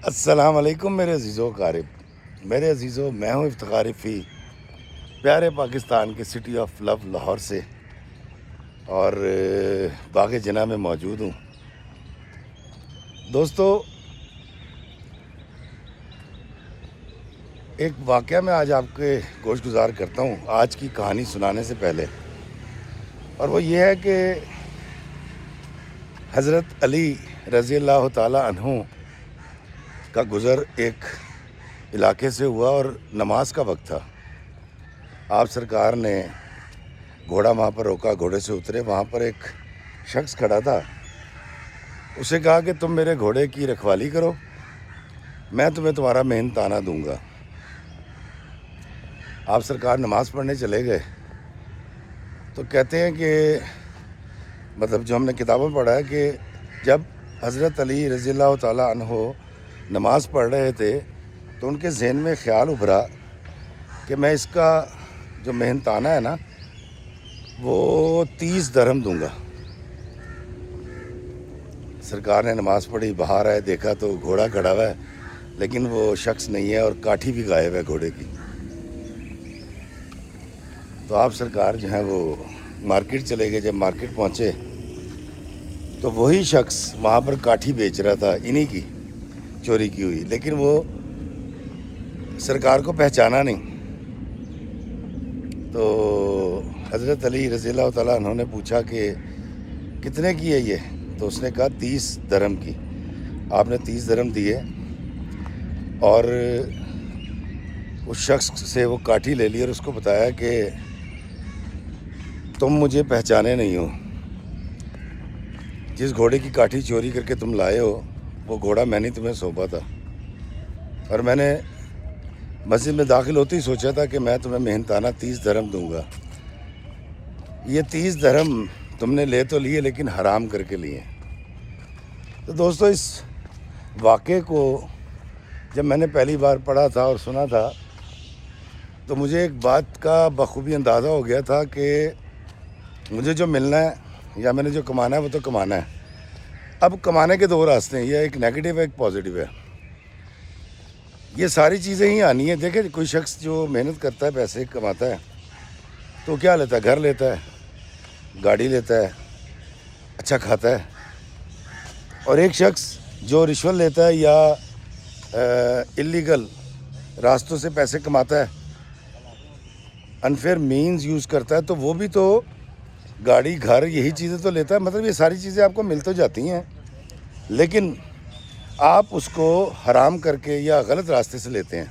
السلام علیکم میرے عزیزو قارب، میرے عزیزو، میں ہوں افتخار فی پیارے پاکستان کے سٹی آف لو لاہور سے، اور باغ جناح میں موجود ہوں۔ دوستو، ایک واقعہ میں آج آپ کے گوش گزار کرتا ہوں آج کی کہانی سنانے سے پہلے، اور وہ یہ ہے کہ حضرت علی رضی اللہ تعالی عنہ کا گزر ایک علاقے سے ہوا، اور نماز کا وقت تھا۔ آپ سرکار نے گھوڑا وہاں پر روکا، گھوڑے سے اترے، وہاں پر ایک شخص کھڑا تھا۔ اسے کہا کہ تم میرے گھوڑے کی رکھوالی کرو، میں تمہیں تمہارا محنتانہ دوں گا۔ آپ سرکار نماز پڑھنے چلے گئے تو کہتے ہیں کہ مطلب جو ہم نے کتابوں میں پڑھا ہے کہ جب حضرت علی رضی اللہ تعالیٰ عنہ نماز پڑھ رہے تھے تو ان کے ذہن میں خیال ابھرا کہ میں اس کا جو محنتانہ ہے نا وہ 30 درہم دوں گا۔ سرکار نے نماز پڑھی، باہر آئے، دیکھا تو گھوڑا کھڑا ہوا ہے لیکن وہ شخص نہیں ہے، اور کاٹھی بھی غائب ہے گھوڑے کی۔ تو آپ سرکار جو ہیں وہ مارکیٹ چلے گئے۔ جب مارکیٹ پہنچے تو وہی شخص وہاں پر کاٹھی بیچ رہا تھا، انہی کی چوری کی ہوئی، لیکن وہ سرکار کو پہچانا نہیں۔ تو حضرت علی رضی اللہ تعالیٰ عنہ نے پوچھا کہ کتنے کی ہے یہ؟ تو اس نے کہا 30 درہم کی۔ آپ نے 30 درہم دیے اور اس شخص سے وہ کاٹھی لے لی اور اس کو بتایا کہ تم مجھے پہچانے نہیں ہو، جس گھوڑے کی کاٹھی چوری کر کے تم لائے ہو وہ گھوڑا میں نے تمہیں سونپا تھا، اور میں نے مسجد میں داخل ہوتے ہی سوچا تھا کہ میں تمہیں محنتانہ 30 درہم دوں گا۔ یہ 30 درہم تم نے لے تو لیے لیکن حرام کر کے لیے۔ تو دوستو، اس واقعے کو جب میں نے پہلی بار پڑھا تھا اور سنا تھا تو مجھے ایک بات کا بخوبی اندازہ ہو گیا تھا کہ مجھے جو ملنا ہے یا میں نے جو کمانا ہے وہ تو کمانا ہے۔ اب کمانے کے دو راستے ہیں، یہ ایک نیگیٹو ہے، ایک پازیٹیو ہے۔ یہ ساری چیزیں ہی آنی ہیں۔ دیکھیں، کوئی شخص جو محنت کرتا ہے، پیسے کماتا ہے، تو کیا لیتا ہے؟ گھر لیتا ہے، گاڑی لیتا ہے، اچھا کھاتا ہے۔ اور ایک شخص جو رشوت لیتا ہے یا اللیگل راستوں سے پیسے کماتا ہے، انفیئر مینز یوز کرتا ہے، تو وہ بھی تو گاڑی، گھر، یہی چیزیں تو لیتا ہے۔ مطلب یہ ساری چیزیں آپ کو مل تو جاتی ہیں لیکن آپ اس کو حرام کر کے یا غلط راستے سے لیتے ہیں۔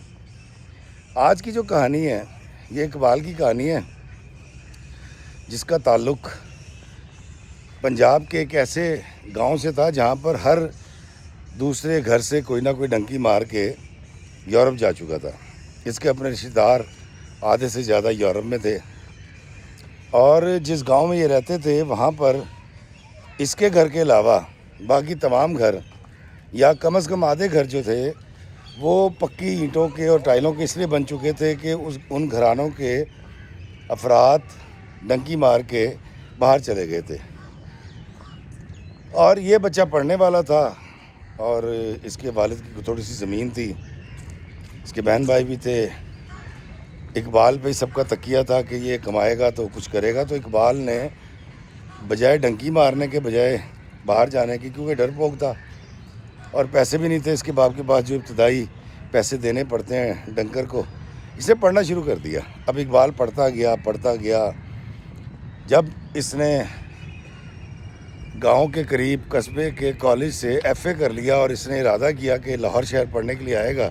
آج کی جو کہانی ہے یہ اقبال کی کہانی ہے جس کا تعلق پنجاب کے ایک ایسے گاؤں سے تھا جہاں پر ہر دوسرے گھر سے کوئی نہ کوئی ڈنکی مار کے یورپ جا چکا تھا۔ اس کے اپنے رشتہ دار آدھے سے زیادہ یورپ میں تھے، اور جس گاؤں میں یہ رہتے تھے وہاں پر اس کے گھر کے علاوہ باقی تمام گھر، یا کم از کم آدھے گھر جو تھے وہ پکی اینٹوں کے اور ٹائلوں کے اس لیے بن چکے تھے کہ ان گھرانوں کے افراد ڈنکی مار کے باہر چلے گئے تھے۔ اور یہ بچہ پڑھنے والا تھا، اور اس کے والد کی تھوڑی سی زمین تھی، اس کے بہن بھائی بھی تھے۔ اقبال پہ سب کا تکیہ تھا کہ یہ کمائے گا تو کچھ کرے گا، تو اقبال نے بجائے ڈنکی مارنے کے بجائے باہر جانے کی، کیونکہ ڈر پوک تھا اور پیسے بھی نہیں تھے اس کے باپ کے پاس جو ابتدائی پیسے دینے پڑتے ہیں ڈنکر کو، اسے پڑھنا شروع کر دیا۔ اب اقبال پڑھتا گیا۔ جب اس نے گاؤں کے قریب قصبے کے کالج سے ایف اے کر لیا اور اس نے ارادہ کیا کہ لاہور شہر پڑھنے کے لیے آئے گا،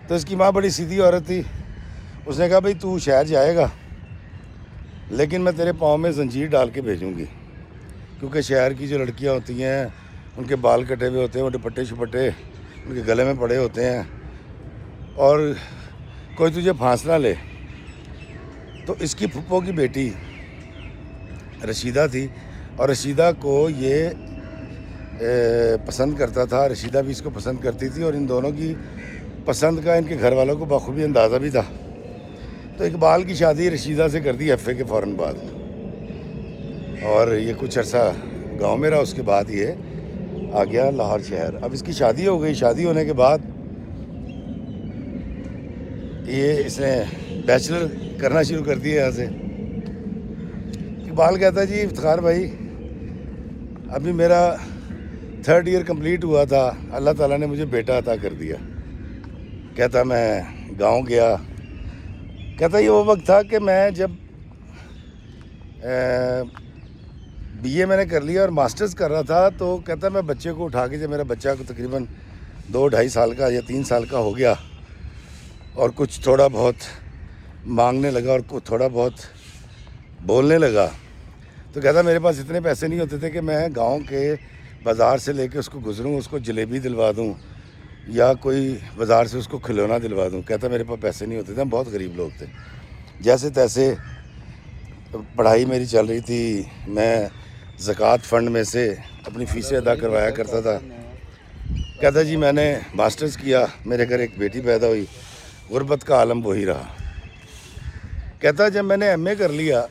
تو اس کی ماں بڑی سیدھی عورت تھی۔ اس نے کہا بھئی تو شہر جائے گا لیکن میں تیرے پاؤں میں زنجیر ڈال کے بھیجوں گی، کیونکہ شہر کی جو لڑکیاں ہوتی ہیں ان کے بال کٹے ہوئے ہوتے ہیں، وہ دوپٹے شپٹے ان کے گلے میں پڑے ہوتے ہیں، اور کوئی تجھے پھانس نہ لے۔ تو اس کی پھپھو کی بیٹی رشیدہ تھی، اور رشیدہ کو یہ پسند کرتا تھا، رشیدہ بھی اس کو پسند کرتی تھی، اور ان دونوں کی پسند کا ان کے گھر والوں کو بخوبی اندازہ بھی تھا۔ تو اقبال کی شادی رشیدہ سے کر دی ایف اے کے فوراً بعد، اور یہ کچھ عرصہ گاؤں میں رہا۔ اس کے بعد یہ آ گیا لاہور شہر. اب اس کی شادی ہو گئی. شادی ہونے کے بعد یہ اس نے بیچلر کرنا شروع کر دیا یہاں سے. اقبال کہتا ہے جی افتخار بھائی ابھی میرا 3rd ایئر کمپلیٹ ہوا تھا, اللہ تعالیٰ نے مجھے بیٹا عطا کر دیا. کہتا میں گاؤں گیا. کہتا یہ وہ وقت تھا کہ میں جب BA میں نے کر لیا اور ماسٹرز کر رہا تھا, تو کہتا میں بچے کو اٹھا کے, جب میرا بچہ کو تقریباً 2-2.5 سال کا یا 3 سال کا ہو گیا اور کچھ تھوڑا بہت مانگنے لگا اور تھوڑا بہت بولنے لگا, تو کہتا میرے پاس اتنے پیسے نہیں ہوتے تھے کہ میں گاؤں کے بازار سے لے کے اس کو گزروں, اس کو جلیبی دلوا دوں یا کوئی بازار سے اس کو کھلونا دلوا دوں. کہتا میرے پاس پیسے نہیں ہوتے تھے, ہم بہت غریب لوگ تھے. جیسے تیسے پڑھائی میری چل رہی تھی, میں زکوٰۃ فنڈ میں سے اپنی فیسیں ادا کروایا کرتا تھا. کہتا جی میں نے ماسٹرز کیا, میرے گھر ایک بیٹی پیدا ہوئی, غربت کا عالم وہی رہا. کہتا جب میں نے MA کر لیا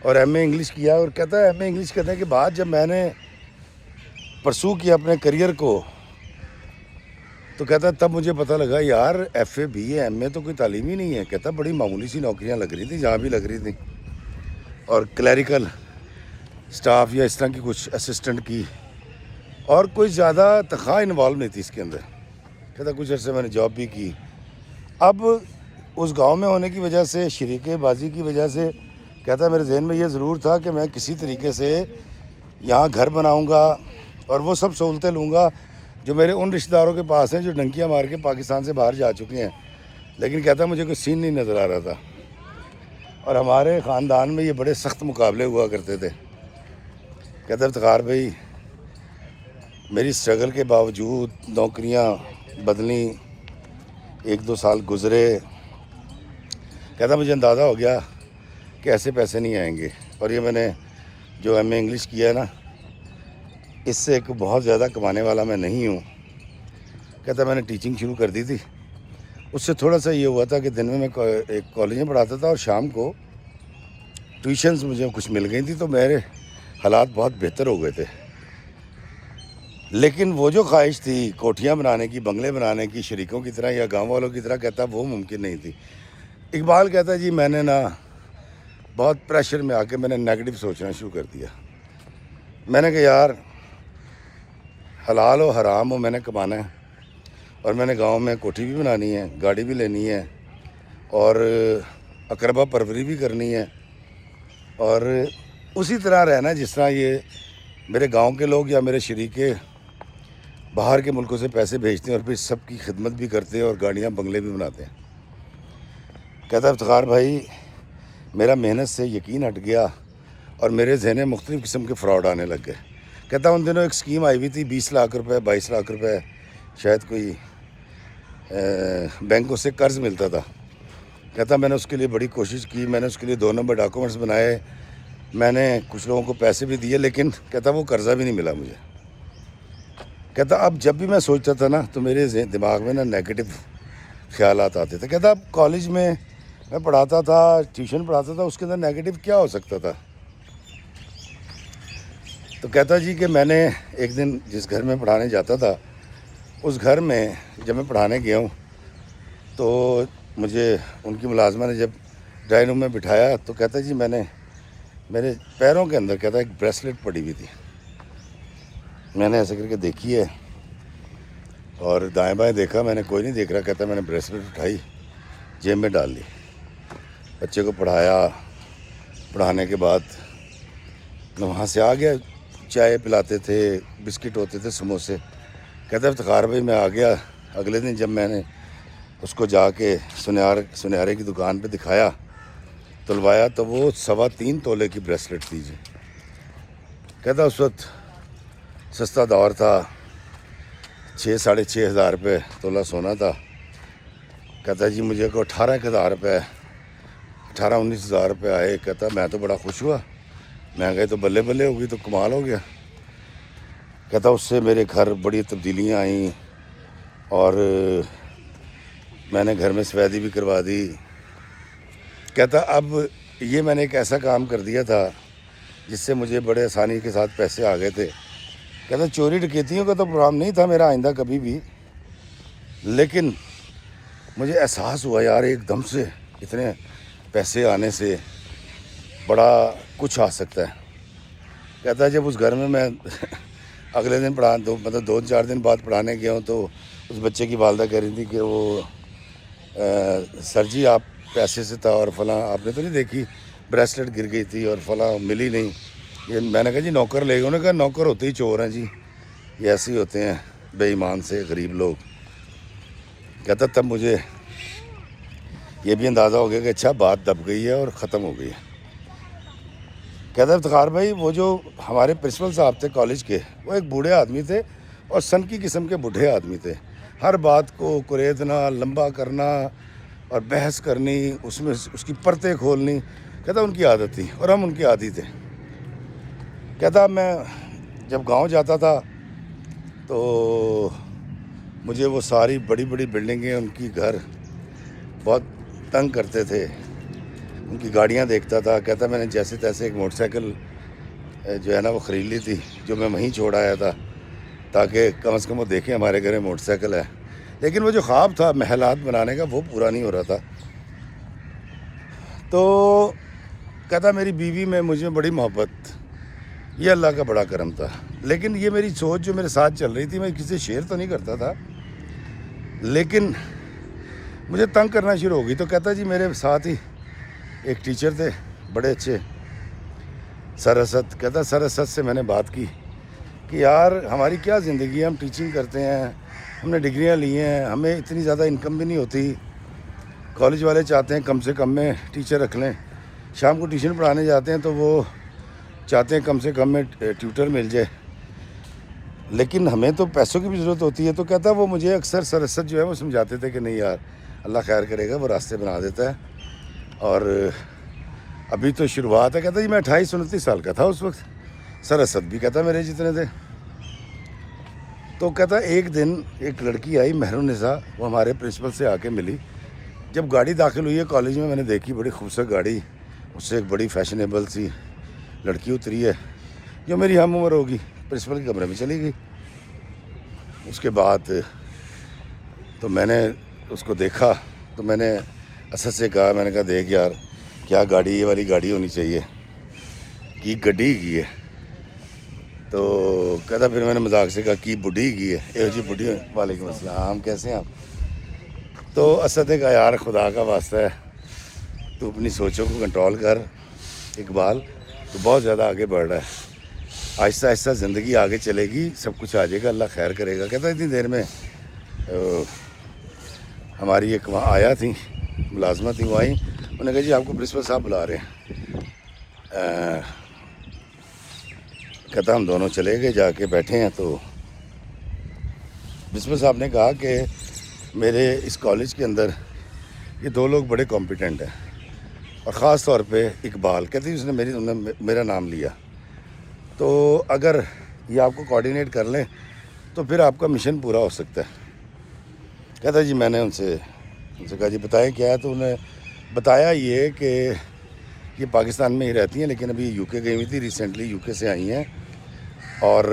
اور MA انگلش کیا, اور کہتا ہے MA انگلش کرنے کے بعد جب میں نے پرسو کیا اپنے کریئر کو, تو کہتا تب مجھے پتہ لگا یار FA BA MA تو کوئی تعلیم ہی نہیں ہے. کہتا بڑی معمولی سی نوکریاں لگ رہی تھیں جہاں بھی لگ رہی تھیں, اور کلیریکل سٹاف یا اس طرح کی کچھ اسسٹنٹ کی, اور کوئی زیادہ تنخواہ انوالو نہیں تھی اس کے اندر. کہتا کچھ عرصے میں نے جاب بھی کی. اب اس گاؤں میں ہونے کی وجہ سے, شریک بازی کی وجہ سے, کہتا میرے ذہن میں یہ ضرور تھا کہ میں کسی طریقے سے یہاں گھر بناؤں گا اور وہ سب سہولتیں لوں گا جو میرے ان رشتہ داروں کے پاس ہیں جو ڈنکیاں مار کے پاکستان سے باہر جا چکے ہیں. لیکن کہتا مجھے کوئی سین نہیں نظر آ رہا تھا, اور ہمارے خاندان میں یہ بڑے سخت مقابلے ہوا کرتے تھے. کہتا افتخار بھائی میری اسٹرگل کے باوجود نوکریاں بدلیں, 1-2 سال گزرے. کہتا مجھے اندازہ ہو گیا کہ ایسے پیسے نہیں آئیں گے, اور یہ میں نے جو MA انگلش کیا ہے نا, اس سے ایک بہت زیادہ کمانے والا میں نہیں ہوں. کہتا میں نے ٹیچنگ شروع کر دی تھی. اس سے تھوڑا سا یہ ہوا تھا کہ دن میں ایک کالج میں پڑھاتا تھا اور شام کو ٹیوشنز مجھے کچھ مل گئی تھی, تو میرے حالات بہت بہتر ہو گئے تھے. لیکن وہ جو خواہش تھی کوٹھیاں بنانے کی, بنگلے بنانے کی, شریکوں کی طرح یا گاؤں والوں کی طرح, کہتا وہ ممکن نہیں تھی. اقبال کہتا جی میں نے نا بہت پریشر میں آ کے میں نے نیگیٹو سوچنا شروع کر دیا. میں نے کہا یار حلال ہو حرام ہو میں نے کمانا ہے, اور میں نے گاؤں میں کوٹھی بھی بنانی ہے, گاڑی بھی لینی ہے, اور اقربا پروری بھی کرنی ہے, اور اسی طرح رہنا جس طرح یہ میرے گاؤں کے لوگ یا میرے شریکے باہر کے ملکوں سے پیسے بھیجتے ہیں اور پھر سب کی خدمت بھی کرتے ہیں اور گاڑیاں بنگلے بھی بناتے ہیں. کہتا افتخار بھائی میرا محنت سے یقین ہٹ گیا اور میرے ذہن میں مختلف قسم کے فراڈ آنے لگ گئے. کہتا ان دنوں ایک اسکیم آئی ہوئی تھی 20 لاکھ روپے 22 لاکھ روپے شاید کوئی بینکوں سے قرض ملتا تھا. کہتا میں نے اس کے لیے بڑی کوشش کی, میں نے اس کے لیے 2 نمبر ڈاکومنٹس بنائے, میں نے کچھ لوگوں کو پیسے بھی دیے, لیکن کہتا وہ قرضہ بھی نہیں ملا مجھے. کہتا اب جب بھی میں سوچتا تھا نا تو میرے دماغ میں نا نیگیٹو خیالات آتے تھے. کہتا اب کالج میں پڑھاتا تھا, ٹیوشن پڑھاتا تھا, اس کے اندر نیگیٹو کیا ہو سکتا تھا. تو کہتا جی کہ میں نے ایک دن جس گھر میں پڑھانے جاتا تھا, اس گھر میں جب میں پڑھانے گیا ہوں تو مجھے ان کی ملازمہ نے جب ڈرائنگ روم میں بٹھایا, تو کہتا جی میں نے میرے پیروں کے اندر کہتا ایک بریسلیٹ پڑی ہوئی تھی. میں نے ایسے کر کے دیکھی ہے اور دائیں بائیں دیکھا, میں نے کوئی نہیں دیکھ رہا. کہتا میں نے بریسلیٹ اٹھائی, جیب میں ڈال لی, بچے کو پڑھایا. پڑھانے کے بعد میں وہاں سے آ گیا, چائے پلاتے تھے, بسکٹ ہوتے تھے, سموسے. کہتا افتخار بھائی میں آ گیا. اگلے دن جب میں نے اس کو جا کے سنیارے کی دکان پہ دکھایا, تلوایا, تو وہ 3.25 تولے کی بریسلیٹ تھی جی. کہتا اس وقت سستا دور تھا, 6-6.5 ہزار روپے تولہ سونا تھا. کہتا جی مجھے کو 18,000 روپے 18-19 ہزار روپے آئے. کہتا میں تو بڑا خوش ہوا, میں گئے تو بلے بلے ہو گئی, تو کمال ہو گیا. کہتا اس سے میرے گھر بڑی تبدیلیاں آئیں, اور میں نے گھر میں سفیدی بھی کروا دی. کہتا اب یہ میں نے ایک ایسا کام کر دیا تھا جس سے مجھے بڑے آسانی کے ساتھ پیسے آ گئے تھے, کہتا چوری ڈکیتیوں کا تو پروگرام نہیں تھا میرا آئندہ کبھی بھی، لیکن مجھے احساس ہوا یار ایک دم سے اتنے پیسے آنے سے بڑا کچھ آ سکتا ہے۔ کہتا ہے جب اس گھر میں اگلے دن مطلب 2-4 دن بعد پڑھانے گیا ہوں تو اس بچے کی والدہ کہہ رہی تھی کہ وہ سر جی آپ پیسے سے تھا اور فلاں آپ نے تو نہیں دیکھی بریسلیٹ گر گئی تھی اور فلاں ملی نہیں، یہ میں نے کہا جی نوکر لے گئے، انہوں نے کہا نوکر ہوتے ہی چور ہیں جی، یہ ایسے ہی ہوتے ہیں بے ایمان سے غریب لوگ۔ کہتا تب مجھے یہ بھی اندازہ ہو گیا کہ اچھا بات دب گئی ہے اور ختم ہو گئی ہے۔ کہتا افتخار بھائی وہ جو ہمارے پرنسپل صاحب تھے کالج کے، وہ ایک بوڑھے آدمی تھے اور سن کی قسم کے بوڑھے آدمی تھے، ہر بات کو کریدنا، لمبا کرنا اور بحث کرنی، اس میں اس کی پرتیں کھولنی، کہتا ان کی عادت تھی اور ہم ان کے عادی تھے۔ کہتا میں جب گاؤں جاتا تھا تو مجھے وہ ساری بڑی بڑی بلڈنگیں، ان کی گھر بہت تنگ کرتے تھے، ان کی گاڑیاں دیکھتا تھا۔ کہتا میں نے جیسے تیسے ایک موٹر سائیکل جو ہے نا وہ خرید لی تھی، جو میں وہیں چھوڑ آیا تھا تاکہ کم سے کم وہ دیکھیں ہمارے گھر میں موٹر سائیکل ہے، لیکن وہ جو خواب تھا محلات بنانے کا وہ پورا نہیں ہو رہا تھا۔ تو کہتا میری بیوی میں مجھ میں بڑی محبت، یہ اللہ کا بڑا کرم تھا، لیکن یہ میری سوچ جو میرے ساتھ چل رہی تھی، میں کسی سے شیئر تو نہیں کرتا تھا، لیکن مجھے تنگ کرنا شروع ہو گئی۔ تو کہتا جی میرے ساتھ ہی ایک ٹیچر تھے بڑے اچھے، سر اسد، کہتا سر اسد سے میں نے بات کی کہ یار ہماری کیا زندگی ہے، ہم ٹیچنگ کرتے ہیں، ہم نے ڈگریاں لی ہیں، ہمیں اتنی زیادہ انکم بھی نہیں ہوتی، کالج والے چاہتے ہیں کم سے کم میں ٹیچر رکھ لیں، شام کو ٹیوشن پڑھانے جاتے ہیں تو وہ چاہتے ہیں کم سے کم میں ٹیوٹر مل جائے، لیکن ہمیں تو پیسوں کی بھی ضرورت ہوتی ہے۔ تو کہتا وہ مجھے اکثر سر اسد جو ہے وہ سمجھاتے تھے کہ نہیں یار اللہ خیر کرے گا، وہ راستے بنا دیتا ہے، اور ابھی تو شروعات ہے۔ کہتا جی میں 28-29 سال کا تھا اس وقت، سر اسد بھی کہتا میرے جتنے تھے۔ تو کہتا ایک دن ایک لڑکی آئی مہرالنساء، وہ ہمارے پرنسپل سے آ کے ملی، جب گاڑی داخل ہوئی ہے کالج میں نے دیکھی، بڑی خوبصورت گاڑی، اس سے ایک بڑی فیشنیبل سی لڑکی اتری ہے جو میری ہم عمر ہوگی، پرنسپل کے کمرے میں چلی گئی۔ اس کے بعد تو میں نے اس کو دیکھا تو میں نے اسد سے کہا، میں نے کہا دیکھ یار کیا گاڑی، یہ والی گاڑی ہونی چاہیے کی گڈی کی ہے۔ تو کہتا پھر میں نے مذاق سے کہا کی بڈھی کی ہے، اے جی بڈھی۔ وعلیکم السلام، کیسے ہیں آپ؟ تو اسد نے کہا یار خدا کا واسطہ ہے تو اپنی سوچوں کو کنٹرول کر اقبال، تو بہت زیادہ آگے بڑھ رہا ہے، آہستہ آہستہ زندگی آگے چلے گی، سب کچھ آ جائے گا، اللہ خیر کرے گا۔ کہتا اتنی دیر میں ہماری ایک وہاں آیا تھی ملازمہ تھی، وہ آئیں، انہوں نے کہا جی آپ کو پرنسپل صاحب بلا رہے ہیں۔ کہتا ہم دونوں چلے گئے، جا کے بیٹھے ہیں تو پرنسپل صاحب نے کہا کہ میرے اس کالج کے اندر یہ 2 لوگ بڑے کمپیٹنٹ ہیں، اور خاص طور پہ اقبال، کہتی اس نے میرا نام لیا، تو اگر یہ آپ کو کوآرڈینیٹ کر لیں تو پھر آپ کا مشن پورا ہو سکتا ہے۔ کہتا جی میں نے ان سے کہا جی بتائیں کیا ہے، تو انہیں بتایا یہ کہ یہ پاکستان میں ہی رہتی ہیں لیکن ابھی یو کے گئی ہوئی تھی، ریسنٹلی یو کے سے آئی ہیں، اور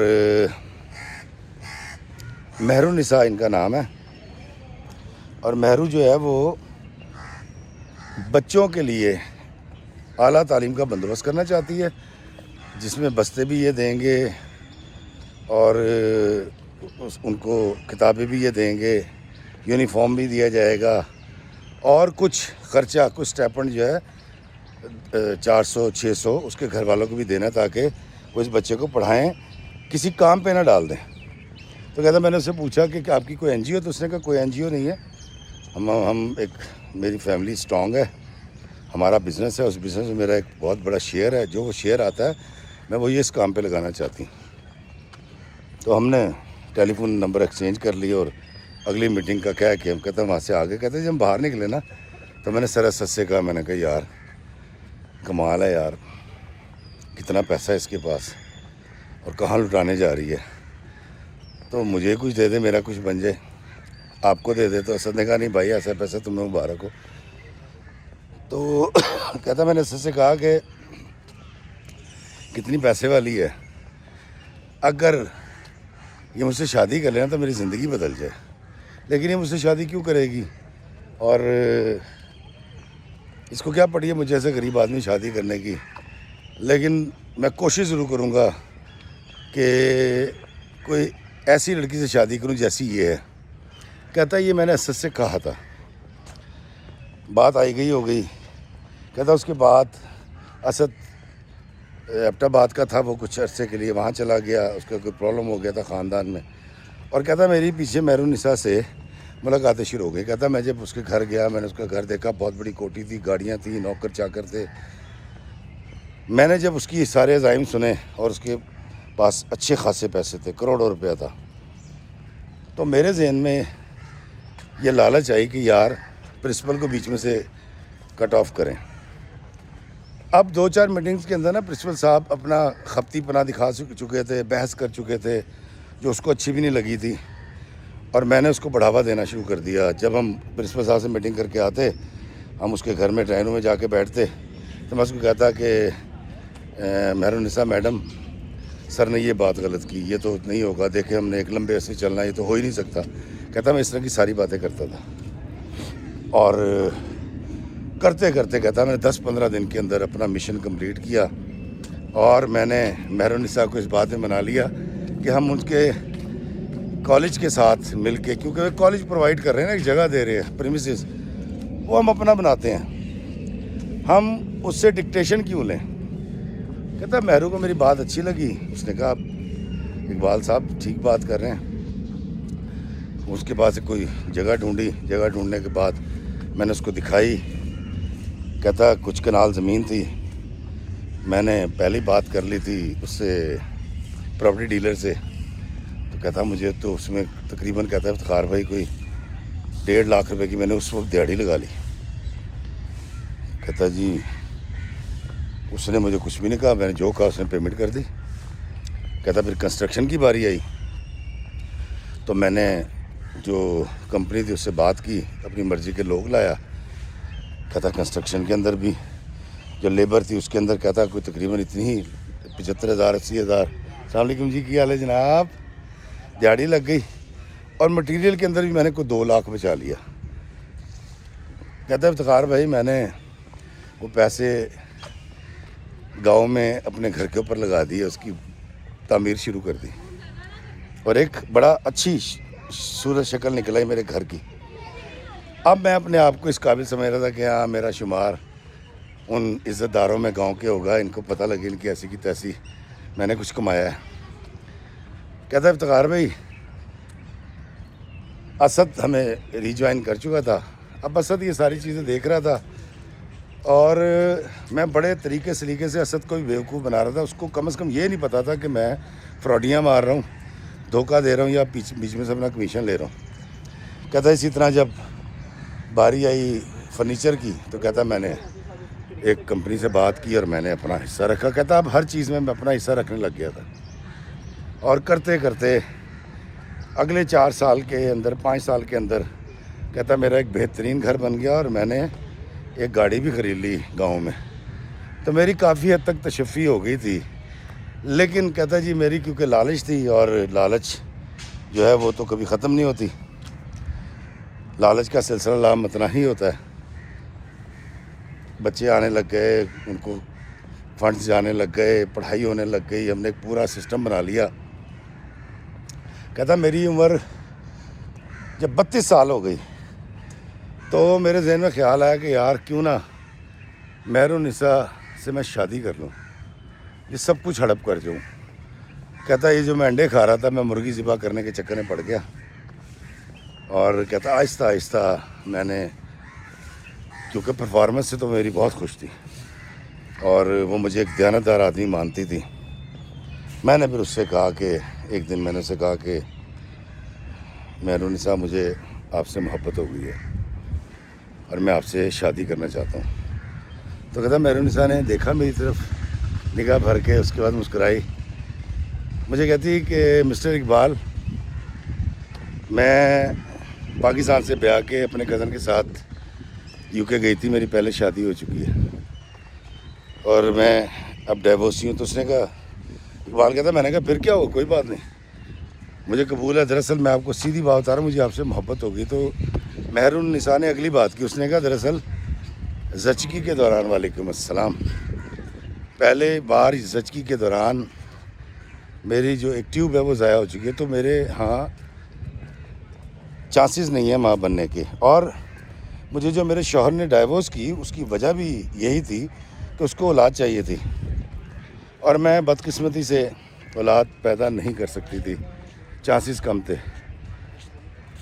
مہرالنساء ان کا نام ہے، اور مہرو جو ہے وہ بچوں کے لیے اعلیٰ تعلیم کا بندوبست کرنا چاہتی ہے، جس میں بستے بھی یہ دیں گے اور ان کو کتابیں بھی یہ دیں گے، یونیفارم بھی دیا جائے گا، اور کچھ خرچہ کچھ اسٹیپنڈ جو ہے 400-600 اس کے گھر والوں کو بھی دینا، تاکہ وہ اس بچے کو پڑھائیں، کسی کام پہ نہ ڈال دیں۔ تو کہتا میں نے اس سے پوچھا کہ آپ کی کوئی این جی او؟ تو اس نے کہا کوئی این جی او نہیں ہے، ہم ایک میری فیملی اسٹرانگ ہے، ہمارا بزنس ہے، اس بزنس میں میرا ایک بہت بڑا شیئر ہے، جو وہ شیئر آتا ہے میں وہ یہ اس کام پہ لگانا چاہتی ہوں۔ تو ہم نے ٹیلی فون نمبر ایکسچینج کر لی، اور اگلی میٹنگ کا کیا کہ ہم کہتے ہیں وہاں سے آگے، کہتے ہیں جب ہم باہر نکلے نا تو میں نے سر اسد سے کہا، میں نے کہا یار کمال ہے یار، کتنا پیسہ ہے اس کے پاس اور کہاں لٹانے جا رہی ہے، تو مجھے کچھ دے دے، میرا کچھ بن جائے، آپ کو دے دے۔ تو اسد نے کہا نہیں بھائی ایسا پیسہ تمہیں مبارک ہو۔ تو کہتا میں نے اسد سے کہا کہ کتنی پیسے والی ہے، اگر یہ مجھ سے شادی کر لینا تو میری زندگی بدل جائے، لیکن یہ مجھ سے شادی کیوں کرے گی؟ اور اس کو کیا پڑی ہے مجھے ایسے غریب آدمی شادی کرنے کی؟ لیکن میں کوشش ضرور کروں گا کہ کوئی ایسی لڑکی سے شادی کروں جیسی یہ ہے۔ کہتا ہے یہ میں نے اسد سے کہا تھا، بات آئی گئی ہو گئی۔ کہتا اس کے بعد اسد ایبٹ آباد کا تھا، وہ کچھ عرصے کے لیے وہاں چلا گیا، اس کا کوئی پرابلم ہو گیا تھا خاندان میں، اور کہتا میری پیچھے مہرالنساء سے ملاقاتیں شروع ہو گئی۔ کہتا میں جب اس کے گھر گیا، میں نے اس کا گھر دیکھا، بہت بڑی کوٹھی تھی، گاڑیاں تھیں، نوکر چاکر تھے۔ میں نے جب اس کی سارے عزائم سنے اور اس کے پاس اچھے خاصے پیسے تھے، کروڑوں روپیہ تھا، تو میرے ذہن میں یہ لالچ آئی کہ یار پرنسپل کو بیچ میں سے کٹ آف کریں۔ اب 2-4 میٹنگز کے اندر نا پرنسپل صاحب اپنا خپتی پنا دکھا چکے تھے، بحث کر چکے تھے جو اس کو اچھی بھی نہیں لگی تھی، اور میں نے اس کو بڑھاوا دینا شروع کر دیا۔ جب ہم پرنسپل صاحب سے میٹنگ کر کے آتے، ہم اس کے گھر میں ٹرینوں میں جا کے بیٹھتے، تو میں اس کو کہتا کہ مہرالنساء میڈم، سر نے یہ بات غلط کی، یہ تو نہیں ہوگا، دیکھیں ہم نے ایک لمبے عرصے چلنا، یہ تو ہو ہی نہیں سکتا۔ کہتا میں اس طرح کی ساری باتیں کرتا تھا، اور کرتے کرتے کہتا میں نے 10-15 دن کے اندر اپنا مشن کمپلیٹ کیا، اور میں نے مہرالنساء کو اس بات میں منا لیا کہ ہم ان کے کالج کے ساتھ مل کے، کیونکہ وہ کالج پرووائڈ کر رہے ہیں نا، ایک جگہ دے رہے ہیں پریمیسز، وہ ہم اپنا بناتے ہیں، ہم اس سے ڈکٹیشن کیوں لیں؟ کہتا مہرو کو میری بات اچھی لگی، اس نے کہا اقبال صاحب ٹھیک بات کر رہے ہیں۔ اس کے پاس کوئی جگہ ڈھونڈی، جگہ ڈھونڈنے کے بعد میں نے اس کو دکھائی۔ کہتا کچھ کنال زمین تھی، میں نے پہلی بات کر لی تھی اس سے، پراپرٹی ڈیلر سے، تو کہتا مجھے تو اس میں تقریباً، کہتا ہے افتخار بھائی کوئی 1.5 لاکھ روپے کی میں نے اس وقت دیہڑی لگا لی۔ کہتا جی اس نے مجھے کچھ بھی نہیں کہا، میں نے جو کہا اس نے پیمنٹ کر دی۔ کہتا پھر کنسٹرکشن کی باری آئی تو میں نے جو کمپنی تھی اس سے بات کی، اپنی مرضی کے لوگ لایا۔ کہتا کنسٹرکشن کے اندر بھی جو لیبر تھی اس کے اندر کہتا کوئی تقریباً اتنی ہی 75,000 80,000۔ السلام علیکم جی، کی حال ہے جناب؟ دیہڑی لگ گئی، اور مٹیریل کے اندر بھی میں نے کوئی 2 لاکھ بچا لیا۔ کہتا افتخار بھائی میں نے وہ پیسے گاؤں میں اپنے گھر کے اوپر لگا دیے، اس کی تعمیر شروع کر دی، اور ایک بڑا اچھی صورت شکل نکل آئی میرے گھر کی۔ اب میں اپنے آپ کو اس قابل سمجھ رہا تھا کہ ہاں میرا شمار ان عزت داروں میں گاؤں کے ہوگا، ان کو پتہ لگے ان کی ایسی کی تیسی میں نے کچھ کمایا ہے۔ کہتا ہے افتخار بھائی اسد ہمیں ری جوائن کر چکا تھا، اب اسد یہ ساری چیزیں دیکھ رہا تھا، اور میں بڑے طریقے سلیقے سے اسد کو بھی بیوقوف بنا رہا تھا۔ اس کو کم از کم یہ نہیں پتا تھا کہ میں فراڈیاں مار رہا ہوں، دھوکہ دے رہا ہوں، یا بیچ میں سے اپنا کمیشن لے رہا ہوں۔ کہتا اسی طرح جب باری آئی فرنیچر کی تو کہتا میں نے ایک کمپنی سے بات کی اور میں نے اپنا حصہ رکھا۔ کہتا اب ہر چیز میں اپنا حصہ رکھنے لگ گیا تھا، اور کرتے کرتے اگلے 4 سال کے اندر، 5 سال کے اندر کہتا میرا ایک بہترین گھر بن گیا، اور میں نے ایک گاڑی بھی خرید لی گاؤں میں۔ تو میری کافی حد تک تشفی ہو گئی تھی، لیکن کہتا جی میری کیونکہ لالچ تھی، اور لالچ جو ہے وہ تو کبھی ختم نہیں ہوتی، لالچ کا سلسلہ لامتنا ہی ہوتا ہے۔ بچے آنے لگ گئے، ان کو فنڈز جانے لگ گئے، پڑھائی ہونے لگ گئی، ہم نے ایک پورا سسٹم بنا لیا۔ کہتا میری عمر جب 32 سال ہو گئی تو میرے ذہن میں خیال آیا کہ یار کیوں نہ مہرالنساء سے میں شادی کر لوں، یہ سب کچھ ہڑپ کر جاؤں۔ کہتا یہ جو میں انڈے کھا رہا تھا میں مرغی ذبح کرنے کے چکر میں پڑ گیا، اور کہتا آہستہ آہستہ میں نے، کیونکہ پرفارمنس سے تو میری بہت خوش تھی، اور وہ مجھے ایک دیانتدار آدمی مانتی تھی، میں نے پھر اس سے کہا کہ ایک دن میں نے اسے کہا کہ مہرالنساء مجھے آپ سے محبت ہو گئی ہے، اور میں آپ سے شادی کرنا چاہتا ہوں۔ تو کہتا مہرالنساء نے دیکھا میری طرف نگاہ بھر کے، اس کے بعد مسکرائی، مجھے کہتی کہ مسٹر اقبال، میں پاکستان سے بیاہ کے اپنے کزن کے ساتھ UK گئی تھی، میری پہلے شادی ہو چکی ہے، اور میں اب ڈیورسی ہوں۔ تو اس نے کہا، اقبال کہتا میں نے کہا پھر کیا ہو، کوئی بات نہیں، مجھے قبول ہے. دراصل میں آپ کو سیدھی بات بتا رہا ہوں, مجھے آپ سے محبت ہوگی. تو مہر النساء نے اگلی بات کی, اس نے کہا دراصل زچگی کے دوران, وعلیکم السلام, پہلے بار زچگی کے دوران میری جو ایک ٹیوب ہے وہ ضائع ہو چکی ہے, تو میرے ہاں چانسز نہیں ہیں ماں بننے کے. اور مجھے جو میرے شوہر نے ڈائیورس کی اس کی وجہ بھی یہی تھی کہ اس کو اولاد چاہیے تھی, اور میں بدقسمتی سے اولاد پیدا نہیں کر سکتی تھی, چانسز کم تھے.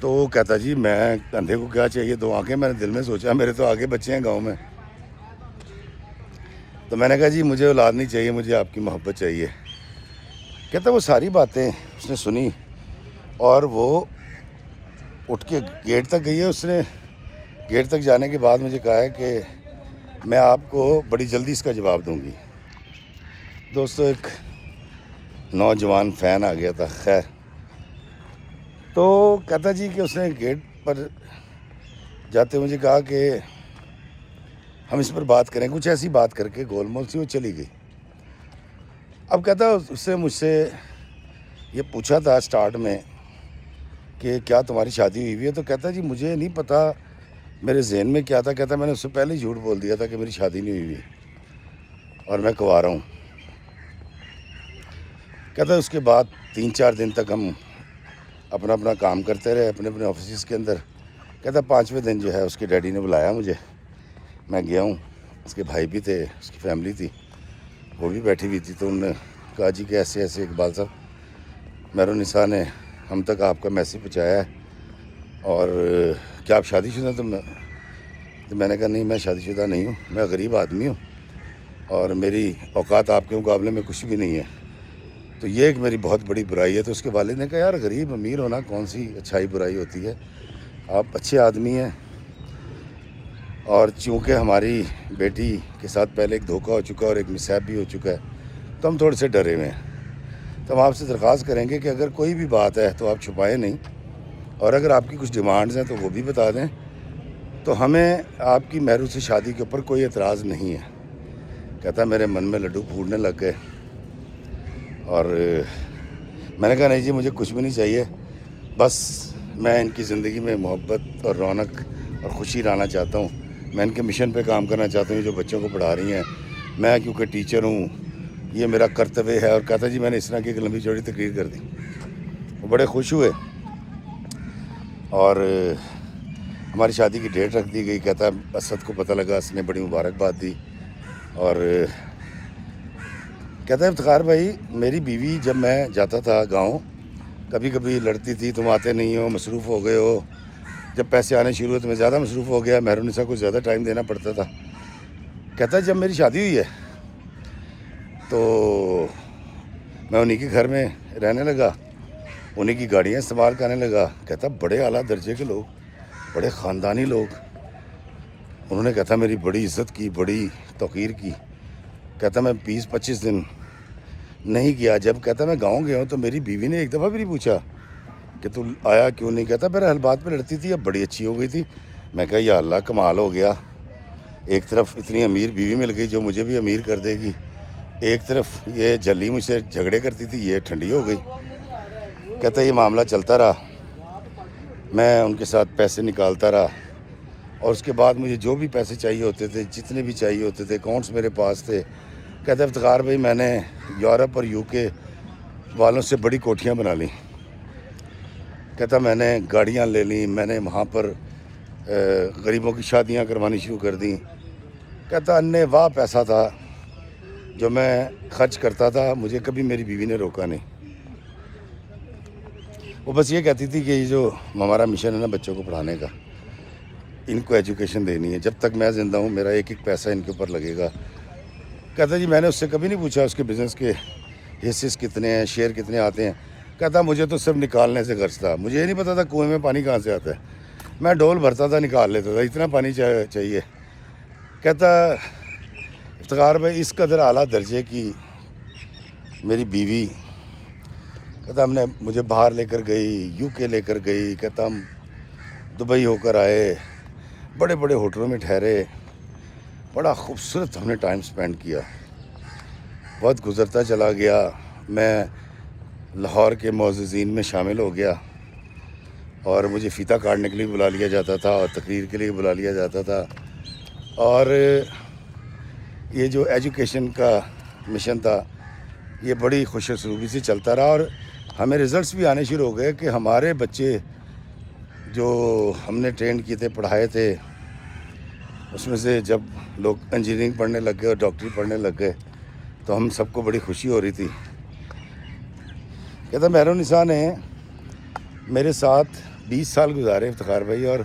تو وہ کہتا جی میں اندھے کو کیا چاہیے 2 آنکھیں. میں نے دل میں سوچا میرے تو آگے بچے ہیں گاؤں میں. تو میں نے کہا جی مجھے اولاد نہیں چاہیے, مجھے آپ کی محبت چاہیے. کہتا وہ ساری باتیں اس نے سنی اور وہ اٹھ کے گیٹ تک گئی ہے. اس نے گیٹ تک جانے کے بعد مجھے کہا ہے کہ میں آپ کو بڑی جلدی اس کا جواب دوں گی. دوستو ایک نوجوان فین آ گیا تھا. خیر, تو کہتا جی کہ اس نے گیٹ پر جاتے مجھے کہا کہ ہم اس پر بات کریں, کچھ ایسی بات کر کے گول مول سی وہ چلی گئی. اب کہتا اس سے مجھ سے یہ پوچھا تھا سٹارٹ میں کہ کیا تمہاری شادی ہوئی ہے. تو کہتا جی مجھے نہیں پتہ میرے ذہن میں کیا تھا. کہتا میں نے اس سے پہلے جھوٹ بول دیا تھا کہ میری شادی نہیں ہوئی اور میں کنوارا ہوں. کہتا اس کے بعد 3-4 دن تک ہم اپنا اپنا کام کرتے رہے اپنے اپنے آفیسز کے اندر. کہتا 5ویں دن جو ہے اس کے ڈیڈی نے بلایا مجھے, میں گیا ہوں. اس کے بھائی بھی تھے, اس کی فیملی تھی, وہ بھی بیٹھی ہوئی تھی. تو انہوں نے کہا جی کہ ایسے ایسے اقبال صاحب مہر النساء نے ہم تک آپ کا میسیج پہنچایا ہے, اور کیا آپ شادی شدہ ہیں. تو میں نے کہا نہیں میں شادی شدہ نہیں ہوں, میں غریب آدمی ہوں اور میری اوقات آپ کے مقابلے میں کچھ بھی نہیں ہے. تو یہ ایک میری بہت بڑی برائی ہے. تو اس کے والد نے کہا یار غریب امیر ہونا کون سی اچھائی برائی ہوتی ہے, آپ اچھے آدمی ہیں, اور چونکہ ہماری بیٹی کے ساتھ پہلے ایک دھوکہ ہو چکا ہے اور ایک مصیب بھی ہو چکا ہے, تو ہم تھوڑے سے ڈرے ہوئے ہیں. تو ہم آپ سے درخواست کریں گے کہ اگر کوئی بھی بات ہے تو آپ چھپائیں نہیں, اور اگر آپ کی کچھ ڈیمانڈز ہیں تو وہ بھی بتا دیں. تو ہمیں آپ کی مہرو سے شادی کے اوپر کوئی اعتراض نہیں ہے. کہتا میرے من میں لڈو پھوٹنے لگ گئے, اور میں نے کہا نہیں جی مجھے کچھ بھی نہیں چاہیے, بس میں ان کی زندگی میں محبت اور رونق اور خوشی لانا چاہتا ہوں. میں ان کے مشن پہ کام کرنا چاہتا ہوں جو بچوں کو پڑھا رہی ہیں. میں کیونکہ ٹیچر ہوں, یہ میرا کرتویہ ہے. اور کہتا جی میں نے اس طرح کی ایک لمبی چوڑی تقریر کر دی. وہ بڑے خوش ہوئے اور ہماری شادی کی ڈیٹ رکھ دی گئی. کہتا اسد کو پتہ لگا, اس نے بڑی مبارکباد دی. اور کہتا ہے افتخار بھائی میری بیوی جب میں جاتا تھا گاؤں کبھی کبھی لڑتی تھی, تم آتے نہیں ہو, مصروف ہو گئے ہو. جب پیسے آنے شروع ہوئے تو میں زیادہ مصروف ہو گیا, مہر النساء کو زیادہ ٹائم دینا پڑتا تھا. کہتا ہے جب میری شادی ہوئی ہے تو میں انہی کے گھر میں رہنے لگا, انہی کی گاڑیاں استعمال کرنے لگا. کہتا بڑے اعلیٰ درجے کے لوگ, بڑے خاندانی لوگ, انہوں نے کہتا میری بڑی عزت کی, بڑی توقیر کی. کہتا میں 20-25 دن نہیں گیا. جب کہتا میں گاؤں گیا ہوں تو میری بیوی نے ایک دفعہ بھی نہیں پوچھا کہ تو آیا کیوں نہیں. کہتا بہرحال بات پہ لڑتی تھی, اب بڑی اچھی ہو گئی تھی. میں کہا یا اللہ کمال ہو گیا, ایک طرف اتنی امیر بیوی مل گئی جو مجھے بھی امیر کر دے گی, ایک طرف یہ جلی مجھ سے جھگڑے کرتی تھی یہ ٹھنڈی ہو گئی. کہتا یہ معاملہ چلتا رہا, میں ان کے ساتھ پیسے نکالتا رہا, اور اس کے بعد مجھے جو بھی پیسے چاہیے ہوتے تھے, جتنے بھی چاہیے ہوتے تھے, اکاؤنٹس میرے پاس تھے. کہتا افتخار بھائی میں نے یورپ اور UK والوں سے بڑی کوٹھیاں بنا لیں. کہتا میں نے گاڑیاں لے لیں, میں نے وہاں پر غریبوں کی شادیاں کروانی شروع کر دیں. کہتا اننے واہ پیسہ تھا جو میں خرچ کرتا تھا, مجھے کبھی میری بیوی نے روکا نہیں. وہ بس یہ کہتی تھی کہ یہ جو ہمارا مشن ہے نا بچوں کو پڑھانے کا, ان کو ایجوکیشن دینی ہے, جب تک میں زندہ ہوں میرا ایک ایک پیسہ ان کے اوپر لگے گا. کہتا جی میں نے اس سے کبھی نہیں پوچھا اس کے بزنس کے حصص کتنے ہیں, شیئر کتنے آتے ہیں. کہتا مجھے تو صرف نکالنے سے غرض تھا, مجھے یہ نہیں پتا تھا کنویں میں پانی کہاں سے آتا ہے. میں ڈول بھرتا تھا, نکال لیتا تھا, اتنا پانی چاہیے. کہتا افتخار بھائی اس قدر اعلیٰ درجے کی میری بیوی, کہتا ہم نے مجھے باہر لے کر گئی, UK لے کر گئی. کہتا ہم دبئی ہو کر آئے, بڑے بڑے ہوٹلوں میں ٹھہرے, بڑا خوبصورت ہم نے ٹائم سپینڈ کیا. وقت گزرتا چلا گیا, میں لاہور کے معززین میں شامل ہو گیا، اور مجھے فیتہ کاٹنے کے لیے بلا لیا جاتا تھا اور تقریر کے لیے بلا لیا جاتا تھا، اور یہ جو ایجوکیشن کا مشن تھا یہ بڑی خوش اسلوبی سے چلتا رہا، اور ہمیں رزلٹس بھی آنے شروع ہو گئے کہ ہمارے بچے جو ہم نے ٹرین کیے تھے، پڑھائے تھے، اس میں سے جب لوگ انجینئرنگ پڑھنے لگ گئے اور ڈاکٹری پڑھنے لگ گئے تو ہم سب کو بڑی خوشی ہو رہی تھی۔ کہتا مہرالنساء نے میرے ساتھ 20 سال گزارے افتخار بھائی، اور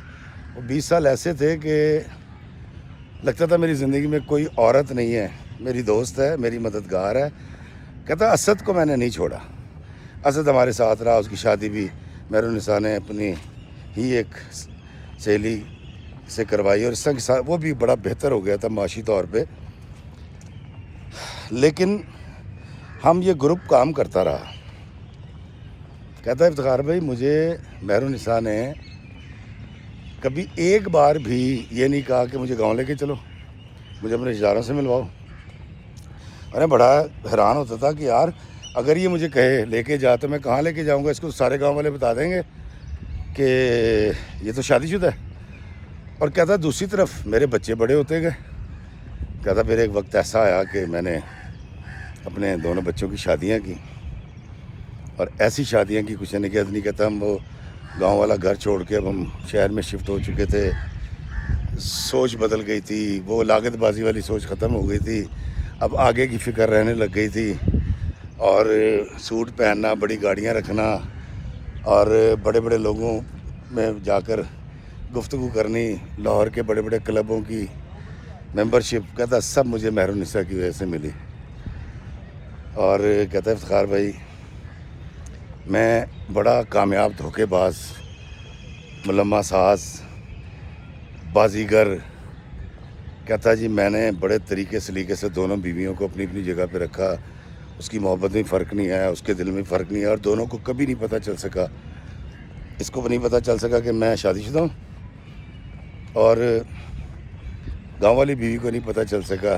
وہ 20 سال ایسے تھے کہ لگتا تھا میری زندگی میں کوئی عورت نہیں ہے، میری دوست ہے، میری مددگار ہے۔ کہتا اسد کو میں نے نہیں چھوڑا، اسد ہمارے ساتھ رہا، اس کی شادی بھی مہرالنساء نے اپنی ہی ایک سہیلی سے کروائی، اور اس طرح کے ساتھ وہ بھی بڑا بہتر ہو گیا تھا معاشی طور پہ۔ لیکن ہم یہ گروپ کام کرتا رہا۔ کہتا ہے افتخار بھائی مجھے مہرالنساء نے کبھی ایک بار بھی یہ نہیں کہا کہ مجھے گاؤں لے کے چلو، مجھے اپنے رشتہ داروں سے ملواؤ۔ میں بڑا حیران ہوتا تھا کہ یار اگر یہ مجھے کہے لے کے جا تو میں کہاں لے کے جاؤں گا، اس کو سارے گاؤں والے بتا دیں گے کہ یہ تو شادی شدہ ہے۔ اور کہتا دوسری طرف میرے بچے بڑے ہوتے گئے۔ کہتا پھر ایک وقت ایسا آیا کہ میں نے اپنے دونوں بچوں کی شادیاں کی، اور ایسی شادیاں کی کچھ نکیت نہیں۔ کہتا ہم وہ گاؤں والا گھر چھوڑ کے اب ہم شہر میں شفٹ ہو چکے تھے، سوچ بدل گئی تھی، وہ لاگت بازی والی سوچ ختم ہو گئی تھی، اب آگے کی فکر رہنے لگ گئی تھی، اور سوٹ پہننا، بڑی گاڑیاں رکھنا، اور بڑے بڑے لوگوں میں جا کر گفتگو کرنی، لاہور کے بڑے بڑے کلبوں کی ممبرشپ، کہتا سب مجھے مہرالنساء کی وجہ سے ملی۔ اور کہتا ہے افتخار بھائی میں بڑا کامیاب دھوکے باز، ملمہ ساز، بازیگر، کہتا جی میں نے بڑے طریقے سلیقے سے دونوں بیویوں کو اپنی اپنی جگہ پہ رکھا، اس کی محبت میں فرق نہیں ہے، اس کے دل میں فرق نہیں ہے، اور دونوں کو کبھی نہیں پتہ چل سکا، اس کو بھی نہیں پتہ چل سکا کہ میں شادی شدہ ہوں، اور گاؤں والی بیوی کو نہیں پتہ چل سکا